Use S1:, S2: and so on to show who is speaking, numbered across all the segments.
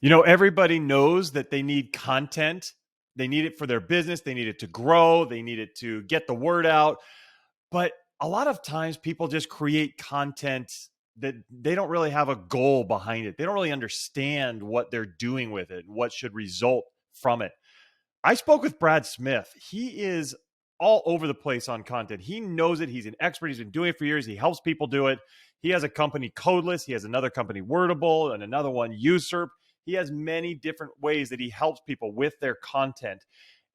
S1: Everybody knows that they need content. They need it for their business. They need it to grow. They need it to get the word out. But a lot of times people just create content that they don't really have a goal behind it. They don't really understand what they're doing with it, what should result from it. I spoke with Brad Smith. He is all over the place on content. He knows it. He's an expert. He's been doing it for years. He helps people do it. He has a company, Codeless. He has another company, Wordable, and another one, Usurp. He has many different ways that he helps people with their content.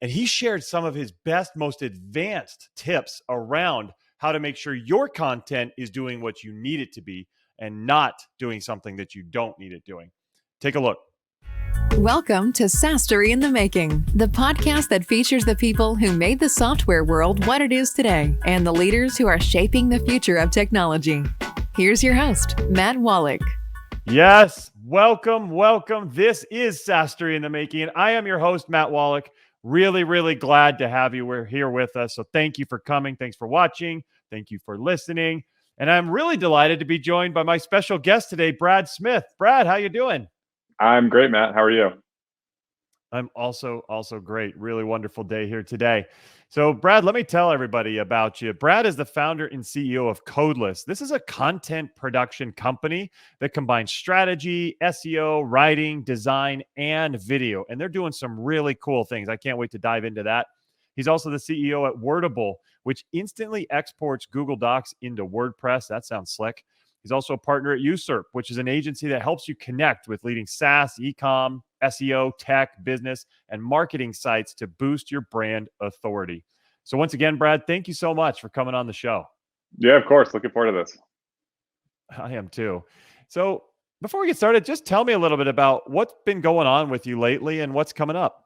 S1: And he shared some of his best, most advanced tips around how to make sure your content is doing what you need it to be and not doing something that you don't need it doing. Take a look.
S2: Welcome to SaaS-Story in the Making, the podcast that features the people who made the software world what it is today and the leaders who are shaping the future of technology. Here's your host, Matt Wolach.
S1: Yes, welcome. This is SaaS-Story in the Making. And I am your host, Matt Wolach. Really glad to have you here with us. So thank you for coming. Thanks for watching. Thank you for listening. And I'm really delighted to be joined by my special guest today, Brad Smith. Brad, how you doing?
S3: I'm great, Matt. How are you?
S1: I'm also great. Really wonderful day here today. So Brad, let me tell everybody about you. Brad is the founder and CEO of Codeless. This is a content production company that combines strategy, SEO, writing, design, and video. And they're doing some really cool things. I can't wait to dive into that. He's also the CEO at Wordable, which instantly exports Google Docs into WordPress. That sounds slick. He's also a partner at Usurp, which is an agency that helps you connect with leading SaaS, e-com, SEO, tech, business, and marketing sites to boost your brand authority. So once again, Brad, thank you so much for coming on the show.
S3: Yeah, of course. Looking forward to this.
S1: I am too. So before we get started, just tell me a little bit about what's been going on with you lately and what's coming up.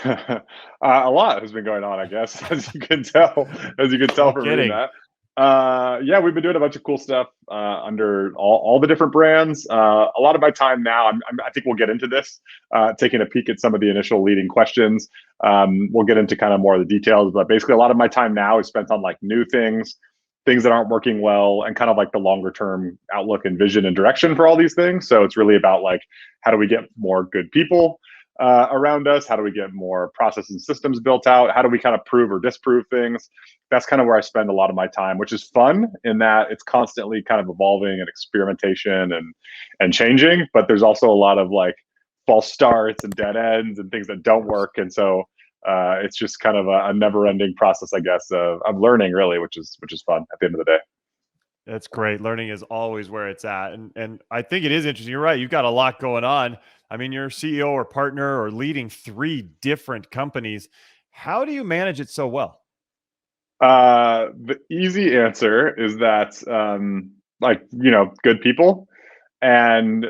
S3: A lot has been going on, I guess, as you can tell from reading that. Yeah, we've been doing a bunch of cool stuff under all the different brands. A lot of my time now, I think we'll get into this, taking a peek at some of the initial leading questions. We'll get into kind of more of the details, but basically a lot of my time now is spent on like new things that aren't working well, and kind of like the longer term outlook and vision and direction for all these things. So it's really about like, how do we get more good people around us? How do we get more processes and systems built out? How do we kind of prove or disprove things? That's kind of where I spend a lot of my time, which is fun in that it's constantly kind of evolving and experimentation and changing. But there's also a lot of like false starts and dead ends and things that don't work. And so it's just kind of a never-ending process, I guess, of learning, really, which is fun at the end of the day.
S1: That's great. Learning is always where it's at. And I think it is interesting. You're right. You've got a lot going on. I mean, you're CEO or partner or leading 3 different companies. How do you manage it so well?
S3: The easy answer is that, good people. And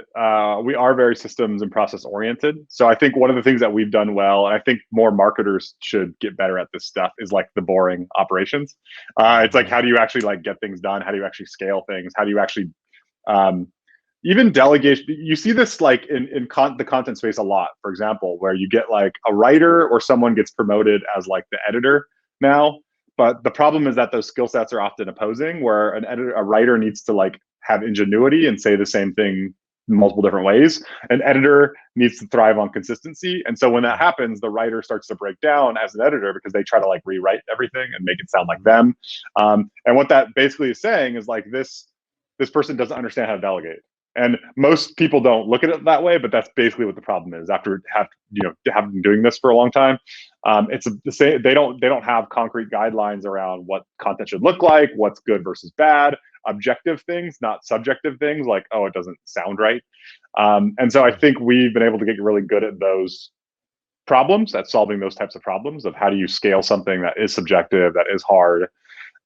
S3: we are very systems and process oriented. So I think one of the things that we've done well, and I think more marketers should get better at this stuff, is like the boring operations. It's like, how do you actually like get things done? How do you actually scale things? How do you actually even delegation? You see this like in the content space a lot, for example, where you get like a writer or someone gets promoted as like the editor now. But the problem is that those skill sets are often opposing, where a writer needs to like have ingenuity and say the same thing multiple different ways. An editor needs to thrive on consistency. And so when that happens, the writer starts to break down as an editor because they try to like rewrite everything and make it sound like them. And what that basically is saying is like this person doesn't understand how to delegate. And most people don't look at it that way, but that's basically what the problem is. After having been doing this for a long time, it's the same. They don't have concrete guidelines around what content should look like, what's good versus bad, objective things, not subjective things like, oh, it doesn't sound right. And so I think we've been able to get really good at those problems, at solving those types of problems of how do you scale something that is subjective, that is hard,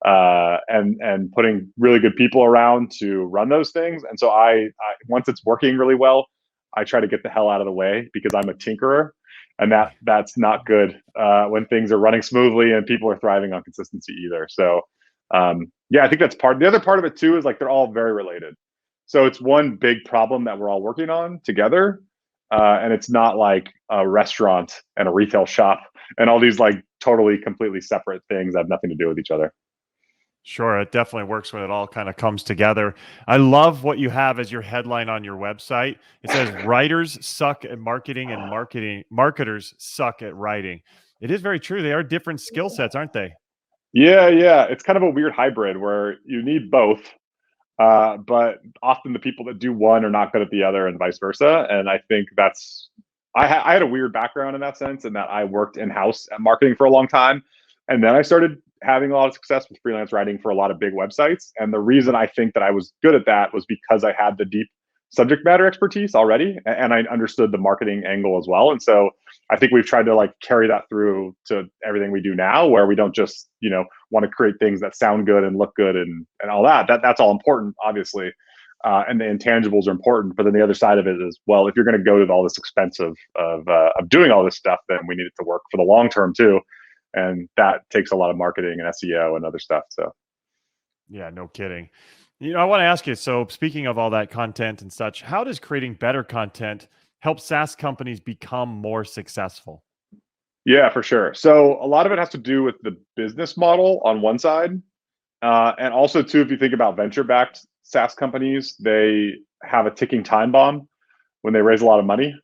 S3: and putting really good people around to run those things. And so I once it's working really well, I try to get the hell out of the way because I'm a tinkerer, and that's not good when things are running smoothly and people are thriving on consistency either. So yeah, I think that's part. The other part of it too is like they're all very related. So it's one big problem that we're all working on together. And it's not like a restaurant and a retail shop and all these like totally completely separate things that have nothing to do with each other.
S1: Sure, it definitely works when it all kind of comes together. I love what you have as your headline on your website. It says writers suck at marketing and marketers suck at writing. It is very true. They are different skill sets, aren't they?
S3: Yeah. It's kind of a weird hybrid where you need both, but often the people that do one are not good at the other, and vice versa. And I think I had a weird background in that sense, in that I worked in house at marketing for a long time, and then I started having a lot of success with freelance writing for a lot of big websites. And the reason I think that I was good at that was because I had the deep subject matter expertise already, and I understood the marketing angle as well. And so I think we've tried to like carry that through to everything we do now, where we don't just, want to create things that sound good and look good and all that. That's all important, obviously. And the intangibles are important, but then the other side of it is, well, if you're going to go to all this expense of doing all this stuff, then we need it to work for the long term too, and that takes a lot of marketing and SEO and other stuff. So
S1: Yeah, no kidding. I want to ask you, so speaking of all that content and such, how does creating better content help SaaS companies become more successful?
S3: yeah, for sure. So a lot of it has to do with the business model on one side, and also too, if you think about venture-backed SaaS companies, they have a ticking time bomb when they raise a lot of money,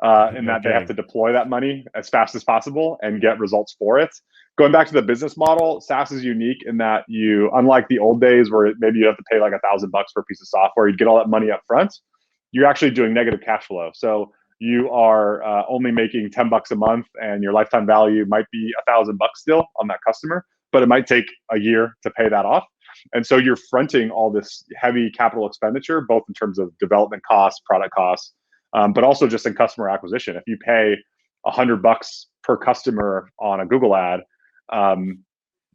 S3: in
S1: No
S3: that they have
S1: kidding.
S3: to deploy that money as fast as possible and get results for it. Going back to the business model, SaaS is unique in that unlike the old days where maybe you have to pay like $1,000 for a piece of software, you get all that money up front. You're actually doing negative cash flow. So you are only making $10 a month, and your lifetime value might be $1,000 still on that customer, but it might take a year to pay that off. And so you're fronting all this heavy capital expenditure, both in terms of development costs, product costs, but also just in customer acquisition. If you pay $100 per customer on a Google ad,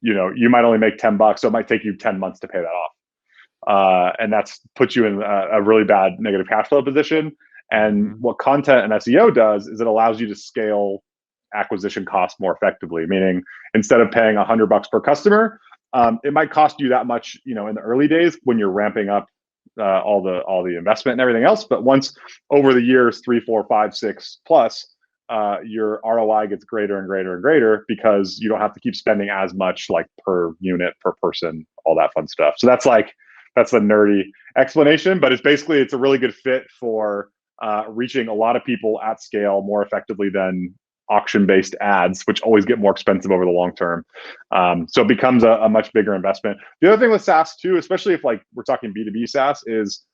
S3: you might only make $10, so it might take you 10 months to pay that off. And that's puts you in a really bad negative cash flow position. And
S1: Mhm.
S3: what content and SEO does is it allows you to scale acquisition costs more effectively. Meaning, instead of paying $100 per customer, it might cost you that much, in the early days when you're ramping up all the investment and everything else. But once over the years, 3, 4, 5, 6 plus, your ROI gets greater and greater and greater because you don't have to keep spending as much, like per unit, per person, all that fun stuff. So that's the nerdy explanation, but it's a really good fit for reaching a lot of people at scale more effectively than auction-based ads, which always get more expensive over the long term. So it becomes a much bigger investment. The other thing with SaaS too, especially if like we're talking B2B SaaS, is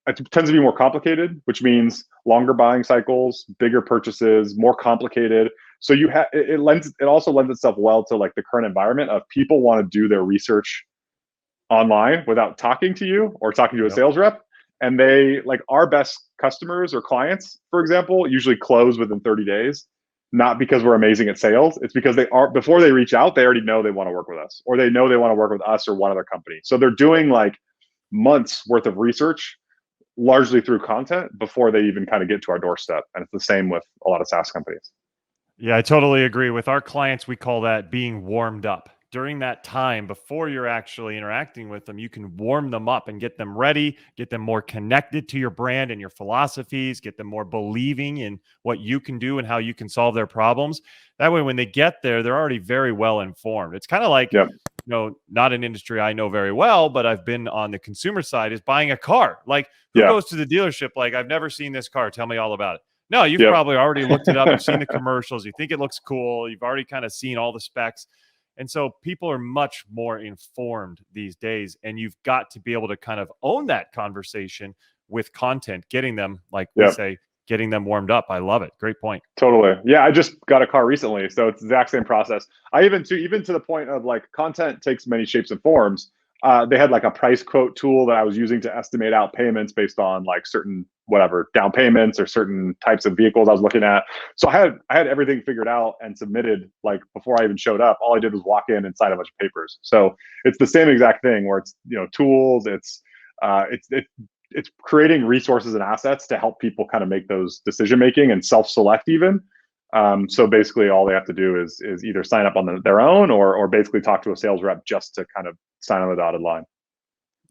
S3: it tends to be more complicated, which means longer buying cycles, bigger purchases, more complicated. So it also lends itself well to like the current environment of people want to do their research online without talking to you or talking to a
S1: Yep.
S3: sales rep. And they, like, our best customers or clients, for example, usually close within 30 days, not because we're amazing at sales. It's because before they reach out, they already know they want to work with us, or they know they want to work with us or one other company. So they're doing like months worth of research largely through content before they even kind of get to our doorstep. And it's the same with a lot of SaaS companies.
S1: Yeah, I totally agree. With our clients, we call that being warmed up. During that time, before you're actually interacting with them, you can warm them up and get them ready, get them more connected to your brand and your philosophies, get them more believing in what you can do and how you can solve their problems. That way, when they get there, they're already very well informed. It's kind of like,
S3: Yep.
S1: not an industry I know very well, but I've been on the consumer side, is buying a car. Like, who
S3: Yeah.
S1: goes to the dealership like, I've never seen this car, tell me all about it? No, you've
S3: Yep.
S1: probably already looked it up. You've seen the commercials. You think it looks cool. You've already kind of seen all the specs. And so people are much more informed these days. And you've got to be able to kind of own that conversation with content, getting them, like we
S3: Yep.
S1: say, getting them warmed up. I love it. Great point.
S3: Totally. Yeah, I just got a car recently, so it's the exact same process. I even to the point of like content takes many shapes and forms. They had like a price quote tool that I was using to estimate out payments based on like certain whatever down payments or certain types of vehicles I was looking at. So I had everything figured out and submitted like before I even showed up. All I did was walk in and sign a bunch of papers. So it's the same exact thing where it's tools. It's creating resources and assets to help people kind of make those decision making and self-select even. So basically all they have to do is either sign up on their own or basically talk to a sales rep just to kind of sign on the dotted line.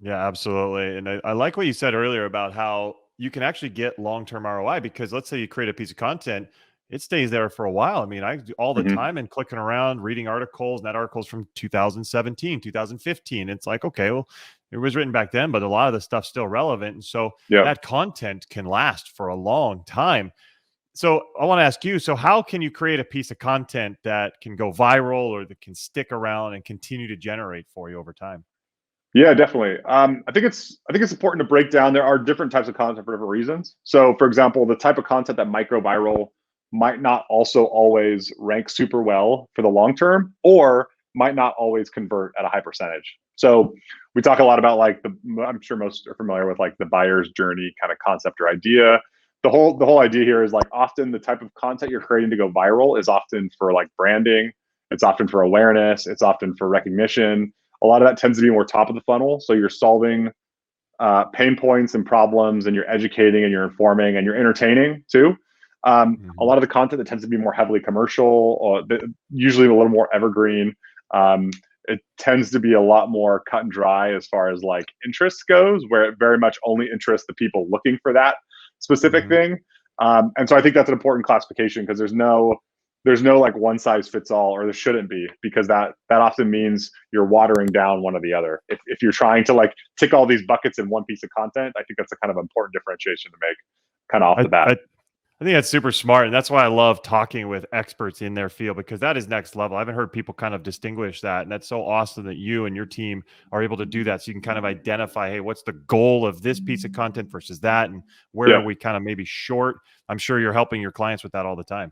S1: Yeah, absolutely. And I like what you said earlier about how you can actually get long-term ROI, because let's say you create a piece of content, it stays there for a while. I mean, I do all the
S3: Mhm.
S1: time and clicking around, reading articles, net articles from 2017, 2015. It's like, okay, well, it was written back then, but a lot of the stuff's still relevant. And so
S3: Yep.
S1: that content can last for a long time. So I want to ask you, so how can you create a piece of content that can go viral or that can stick around and continue to generate for you over time?
S3: Yeah, definitely. I think it's important to break down. There are different types of content for different reasons. So, for example, the type of content that might go viral might not also always rank super well for the long term, or might not always convert at a high percentage. So, we talk a lot about like the. I'm sure most are familiar with like the buyer's journey kind of concept or idea. The whole idea here is like often the type of content you're creating to go viral is often for like branding. It's often for awareness. It's often for recognition. A lot of that tends to be more top of the funnel. So you're solving pain points and problems, and you're educating and you're informing and you're entertaining too. A
S1: Mhm.
S3: lot of the content that tends to be more heavily commercial, or usually a little more evergreen, it tends to be a lot more cut and dry as far as like interest goes, where it very much only interests the people looking for that specific
S1: Mhm.
S3: thing. And so I think that's an important classification because there's no like one size fits all, or there shouldn't be, because that often means you're watering down one or the other. If you're trying to like tick all these buckets in one piece of content, I think that's a kind of important differentiation to make kind of off
S1: I,
S3: the bat.
S1: I I think that's super smart. And that's why I love talking with experts in their field, because that is next level. I haven't heard people kind of distinguish that. And that's so awesome that you and your team are able to do that. So you can kind of identify, hey, what's the goal of this piece of content versus that? And where are
S3: Yeah,
S1: we kind of maybe short? I'm sure you're helping your clients with that all the time.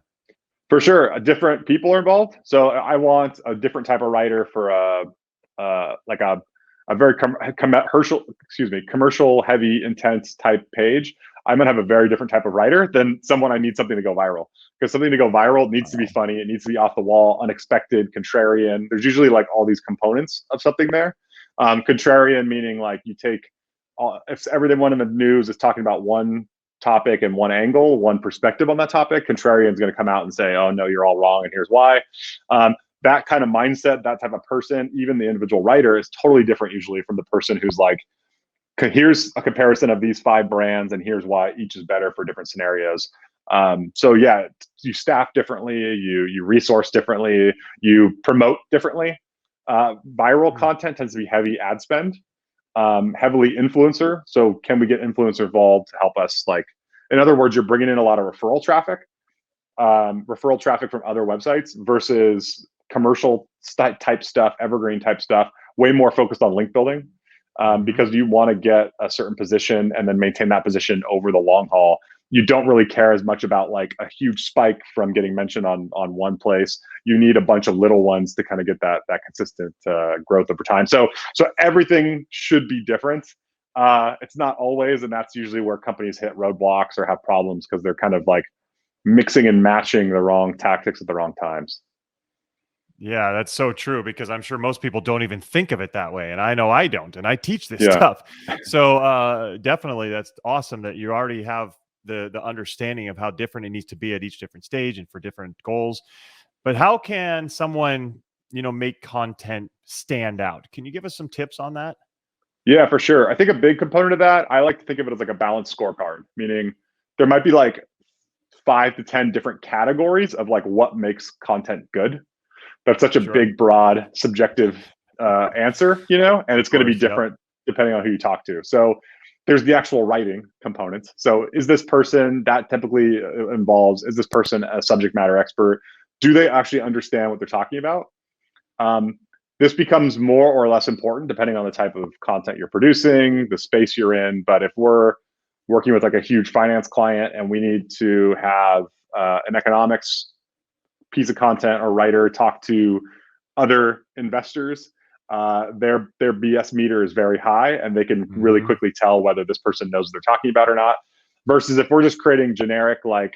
S3: for sure. Different people are involved. So I want a different type of writer for like a very commercial heavy intense type page. I'm gonna have a very different type of writer than someone I need something to go viral, because something to go viral needs to be funny. It needs to be off the wall, unexpected, contrarian. There's usually like all these components of something there. Contrarian meaning like you take if everyone in the news is talking about one topic and one angle, one perspective on that topic, contrarian is going to come out and say, "Oh no, you're all wrong, and here's why." That kind of mindset, that type of person, even the individual writer, is totally different usually from the person who's like, "Here's a comparison of these 5 brands, and here's why each is better for different scenarios." So yeah, you staff differently, you resource differently, you promote differently. Viral
S1: Mm.
S3: content tends to be heavy ad spend, heavily influencer. So can we get influencer involved to help us? Like, in other words, you're bringing in a lot of referral traffic from other websites versus commercial type stuff, evergreen type stuff, way more focused on link building,
S1: Hmm.
S3: because you want to get a certain position and then maintain that position over the long haul. You don't really care as much about like a huge spike from getting mentioned on one place. You need a bunch of little ones to kind of get that consistent growth over time. So everything should be different. It's not always, and that's usually where companies hit roadblocks or have problems, because they're kind of like mixing and matching the wrong tactics at the wrong times.
S1: Yeah, that's so true, because I'm sure most people don't even think of it that way. And I know I don't, and I teach this
S3: Yeah.
S1: stuff. So definitely that's awesome that you already have the understanding of how different it needs to be at each different stage and for different goals. But how can someone, make content stand out? Can you give us some tips on that?
S3: Yeah, for sure. I think a big component of that, I like to think of it as like a balanced scorecard, meaning there might be like 5 to 10 different categories of like what makes content good. That's such a
S1: Sure.
S3: big, broad, subjective answer, and
S1: Of
S3: it's going to be
S1: course. Yep.
S3: different depending on who you talk to. So there's the actual writing component. So is this person that typically involves, is this person a subject matter expert? Do they actually understand what they're talking about? Um, this becomes more or less important depending on the type of content you're producing, the space you're in. But if we're working with like a huge finance client and we need to have an economics piece of content or writer talk to other investors, their BS meter is very high, and they can really
S1: Hmm.
S3: quickly tell whether this person knows what they're talking about or not. Versus if we're just creating generic like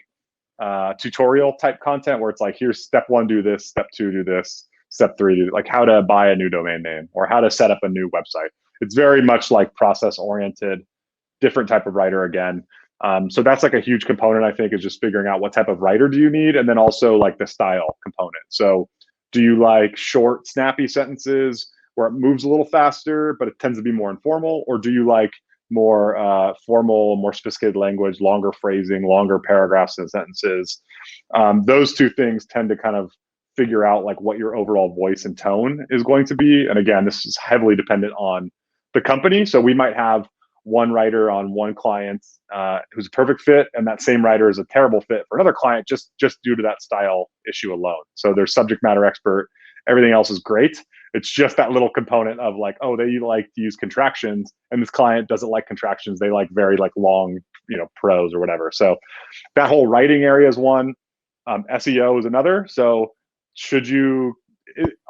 S3: tutorial type content where it's like, here's step 1, do this, step 2, do this, step 3, do like how to buy a new domain name or how to set up a new website. It's very much like process oriented, different type of writer again. So that's like a huge component, I think, is just figuring out what type of writer do you need, and then also like the style component. So do you like short, snappy sentences where it moves a little faster, but it tends to be more informal, or do you like more formal, more sophisticated language, longer phrasing, longer paragraphs and sentences. Those two things tend to kind of figure out like what your overall voice and tone is going to be. And again, this is heavily dependent on the company. So we might have one writer on one client who's a perfect fit, and that same writer is a terrible fit for another client just due to that style issue alone. So there's subject matter expert, everything else is great. It's just that little component of like, oh, they like to use contractions, and this client doesn't like contractions. They like very like long, prose or whatever. So that whole writing area is one. SEO is another. So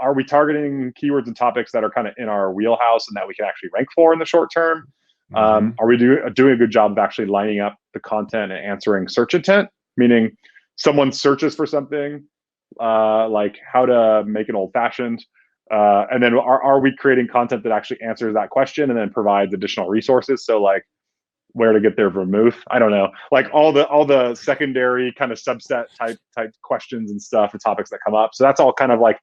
S3: are we targeting keywords and topics that are kind of in our wheelhouse and that we can actually rank for in the short term? Are we doing a good job of actually lining up the content and answering search intent? Meaning someone searches for something like how to make an old fashioned, and then are we creating content that actually answers that question and then provides additional resources? So like where to get their vermouth, I don't know, like all the secondary kind of subset type questions and stuff, the topics that come up. So that's all kind of like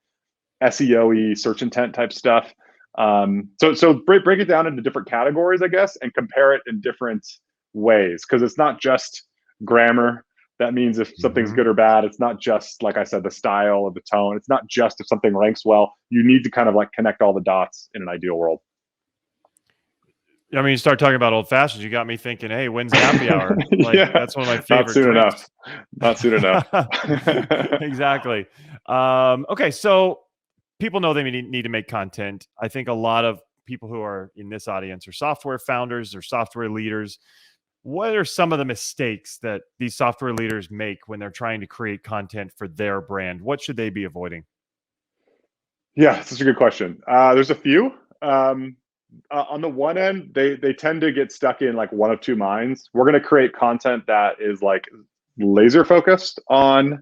S3: SEO-y search intent type stuff. So break it down into different categories, I guess, and compare it in different ways, because it's not just grammar. That means if something's good or bad. It's not just, like I said, the style of the tone. It's not just if something ranks well. You need to kind of like connect all the dots in an ideal world.
S1: I mean, you start talking about old fashions, you got me thinking, hey, when's happy hour? Like, yeah, that's one of my favorite drinks.
S3: Not soon enough.
S1: Exactly. Okay, so people know they need to make content. I think a lot of people who are in this audience are software founders or software leaders. What are some of the mistakes that these software leaders make when they're trying to create content for their brand? What should they be avoiding?
S3: Yeah, that's a good question. There's a few. On the one end, they tend to get stuck in like one of two minds. We're going to create content that is like laser focused on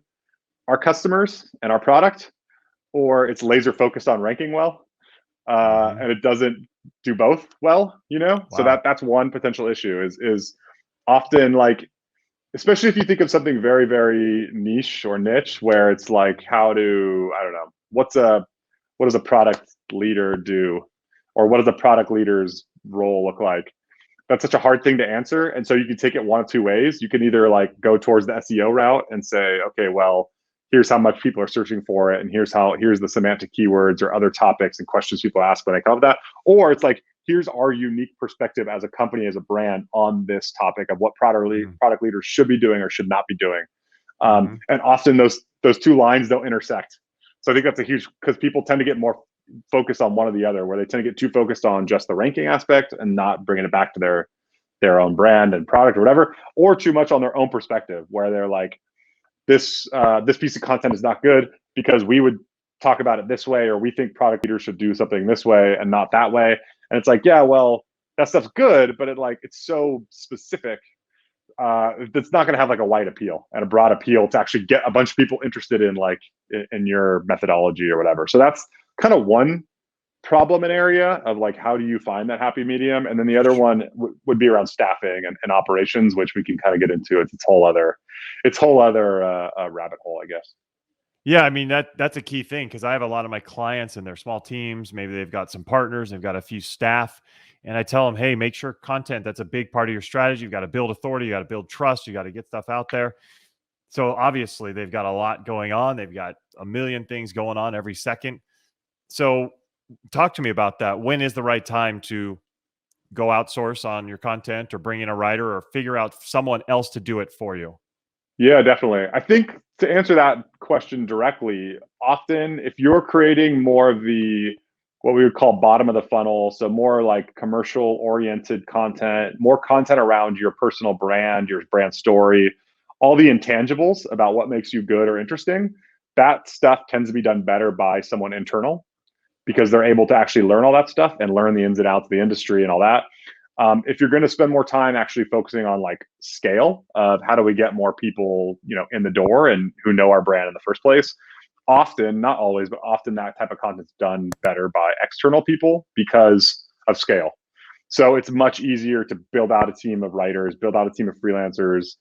S3: our customers and our product, or it's laser focused on ranking well, and it doesn't do both well, Wow. So that's one potential issue is often like, especially if you think of something very, very niche or niche, where it's like, I don't know, what does a product leader do? Or what does a product leader's role look like? That's such a hard thing to answer. And so you can take it one of two ways. You can either like go towards the SEO route and say, okay, well, here's how much people are searching for it, and here's the semantic keywords or other topics and questions people ask when they come up with that. Or it's like, here's our unique perspective as a company, as a brand on this topic of what product leaders should be doing or should not be doing. And often those two lines don't intersect. So I think that's a huge, because people tend to get more focused on one or the other, where they tend to get too focused on just the ranking aspect and not bringing it back to their own brand and product or whatever, or too much on their own perspective, where they're like, this piece of content is not good because we would talk about it this way, or we think product leaders should do something this way and not that way. And it's like, yeah, well, that stuff's good, but it's so specific. It's not going to have like a wide appeal and a broad appeal to actually get a bunch of people interested in in your methodology or whatever. So that's kind of one problem and area of like, how do you find that happy medium? And then the other one would be around staffing and operations, which we can kind of get into. It's whole other rabbit hole, I guess.
S1: Yeah, I mean, that's a key thing, because I have a lot of my clients and they're small teams. Maybe they've got some partners, they've got a few staff, and I tell them, hey, make sure content, that's a big part of your strategy. You've got to build authority, you got to build trust, you got to get stuff out there. So obviously they've got a lot going on. They've got a million things going on every second. So talk to me about that. When is the right time to go outsource on your content, or bring in a writer, or figure out someone else to do it for you?
S3: Yeah, definitely. I think to answer that question directly, often if you're creating more of what we would call bottom of the funnel, so more like commercial oriented content, more content around your personal brand, your brand story, all the intangibles about what makes you good or interesting, that stuff tends to be done better by someone internal, because they're able to actually learn all that stuff and learn the ins and outs of the industry and all that. If you're going to spend more time actually focusing on like scale of how do we get more people, in the door and who know our brand in the first place, often, not always, but often that type of content's done better by external people because of scale. So it's much easier to build out a team of writers, build out a team of freelancers,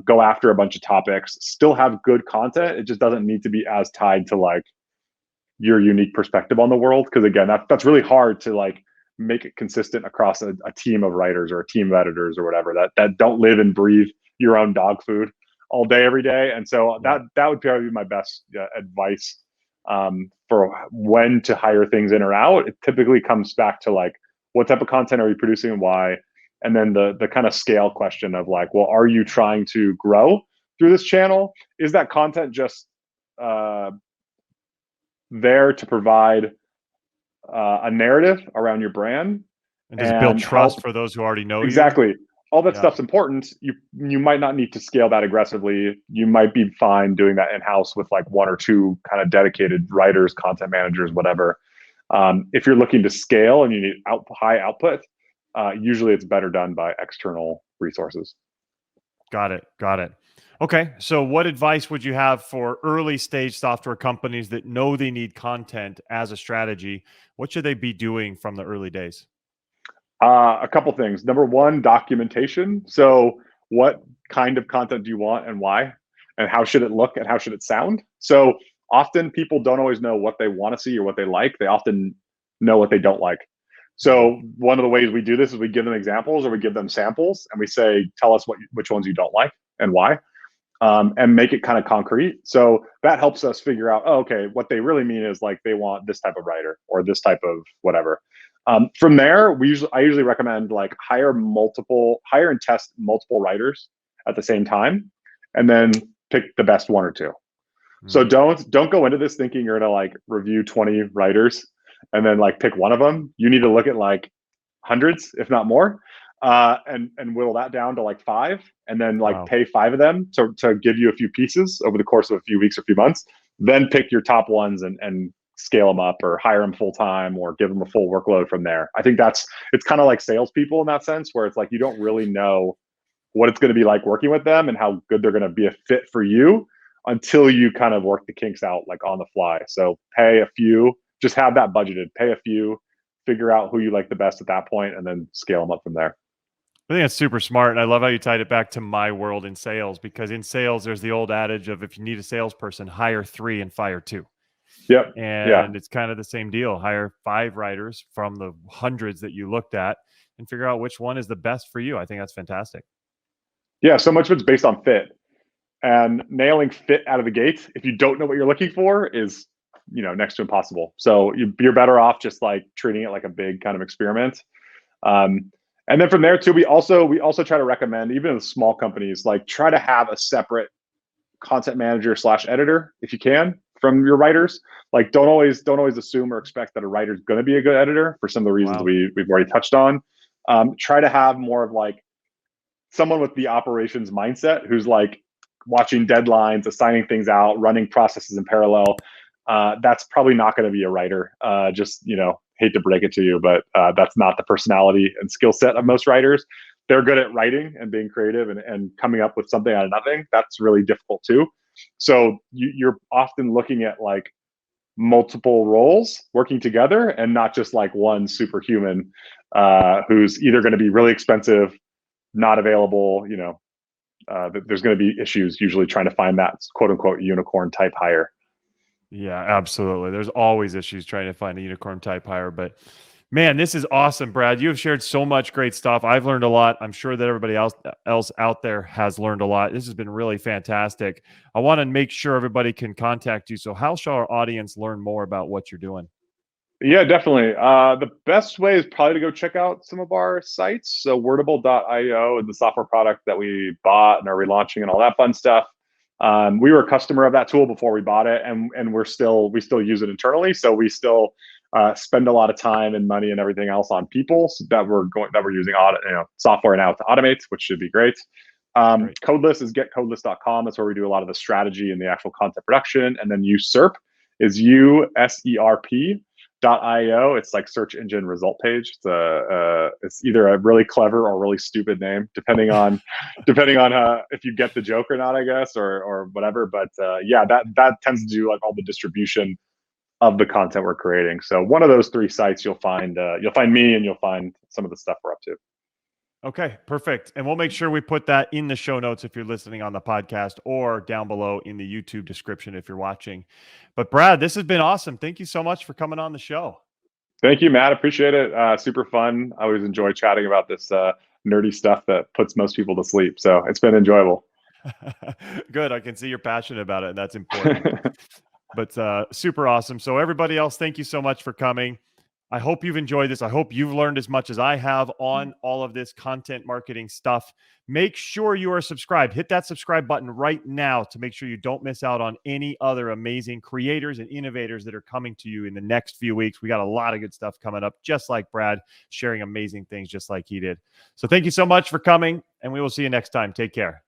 S3: go after a bunch of topics, still have good content. It just doesn't need to be as tied to like your unique perspective on the world. Because again, that's really hard to like make it consistent across a team of writers or a team of editors or whatever that don't live and breathe your own dog food all day, every day. And so that would probably be my best advice for when to hire things in or out. It typically comes back to like, what type of content are you producing and why? And then the kind of scale question of like, well, are you trying to grow through this channel? Is that content just there to provide a narrative around your brand
S1: and does it build trust for those who already know you?
S3: Exactly. All that stuff's important. You might not need to scale that aggressively. You might be fine doing that in-house with like one or two kind of dedicated writers, content managers, whatever. If you're looking to scale and you need high output, usually it's better done by external resources.
S1: Got it. Okay. So what advice would you have for early stage software companies that know they need content as a strategy? What should they be doing from the early days?
S3: A couple things. Number one, documentation. So what kind of content do you want and why? And how should it look and how should it sound? So often people don't always know what they want to see or what they like. They often know what they don't like. So one of the ways we do this is we give them examples or we give them samples and we say, tell us which ones you don't like and why. And make it kind of concrete. So that helps us figure out, oh, okay, what they really mean is like they want this type of writer or this type of whatever. From there, I usually recommend like hire and test multiple writers at the same time, and then pick the best one or two. So don't go into this thinking you're gonna like review 20 writers and then like pick one of them. You need to look at like hundreds, if not more, and whittle that down to like 5, and then like pay 5 of them to give you a few pieces over the course of a few weeks or a few months. Then pick your top ones and scale them up or hire them full time or give them a full workload from there. I think it's kind of like salespeople in that sense, where it's like you don't really know what it's going to be like working with them and how good they're going to be a fit for you until you kind of work the kinks out like on the fly. So pay a few, just have that budgeted, pay a few, figure out who you like the best at that point, and then scale them up from there.
S1: I think that's super smart. And I love how you tied it back to my world in sales, because in sales, there's the old adage of if you need a salesperson, hire 3 and fire 2.
S3: Yep.
S1: And it's kind of the same deal. Hire 5 writers from the hundreds that you looked at and figure out which one is the best for you. I think that's fantastic.
S3: Yeah. So much of it's based on fit, and nailing fit out of the gate, if you don't know what you're looking for, is, next to impossible. So you're better off just like treating it like a big kind of experiment. And then from there too, we also try to recommend, even in small companies, like try to have a separate content manager / editor if you can from your writers. Like don't always assume or expect that a writer is going to be a good editor for some of the reasons we've already touched on. Try to have more of like someone with the operations mindset who's like watching deadlines, assigning things out, running processes in parallel. That's probably not going to be a writer. Hate to break it to you, but that's not the personality and skill set of most writers. They're good at writing and being creative and coming up with something out of nothing. That's really difficult too. So you're often looking at like multiple roles working together and not just like one superhuman who's either going to be really expensive, not available. There's going to be issues usually trying to find that quote unquote unicorn type hire.
S1: Yeah, absolutely. There's always issues trying to find a unicorn type hire, but man, this is awesome, Brad. You have shared so much great stuff. I've learned a lot. I'm sure that everybody else out there has learned a lot. This has been really fantastic. I want to make sure everybody can contact you. So how shall our audience learn more about what you're doing?
S3: Yeah, definitely. The best way is probably to go check out some of our sites. So Wordable.io is the software product that we bought and are relaunching and all that fun stuff. We were a customer of that tool before we bought it, and we still use it internally. So we still spend a lot of time and money and everything else on people that we're using software now to automate, which should be great. Codeless is getcodeless.com. That's where we do a lot of the strategy and the actual content production. And then Usurp is USERP.io. It's like search engine result page. It's either a really clever or really stupid name, depending on if you get the joke or not, I guess, or whatever. But that tends to do like all the distribution of the content we're creating. So one of those 3 sites, you'll find me, and you'll find some of the stuff we're up to.
S1: Okay, perfect. And we'll make sure we put that in the show notes if you're listening on the podcast, or down below in the YouTube description if you're watching. But Brad, this has been awesome. Thank you so much for coming on the show.
S3: Thank you, Matt. Appreciate it. Super fun. I always enjoy chatting about this nerdy stuff that puts most people to sleep. So it's been enjoyable.
S1: Good. I can see you're passionate about it, and that's important. But super awesome. So everybody else, thank you so much for coming. I hope you've enjoyed this. I hope you've learned as much as I have on all of this content marketing stuff. Make sure you are subscribed. Hit that subscribe button right now to make sure you don't miss out on any other amazing creators and innovators that are coming to you in the next few weeks. We got a lot of good stuff coming up, just like Brad, sharing amazing things just like he did. So thank you so much for coming, and we will see you next time. Take care.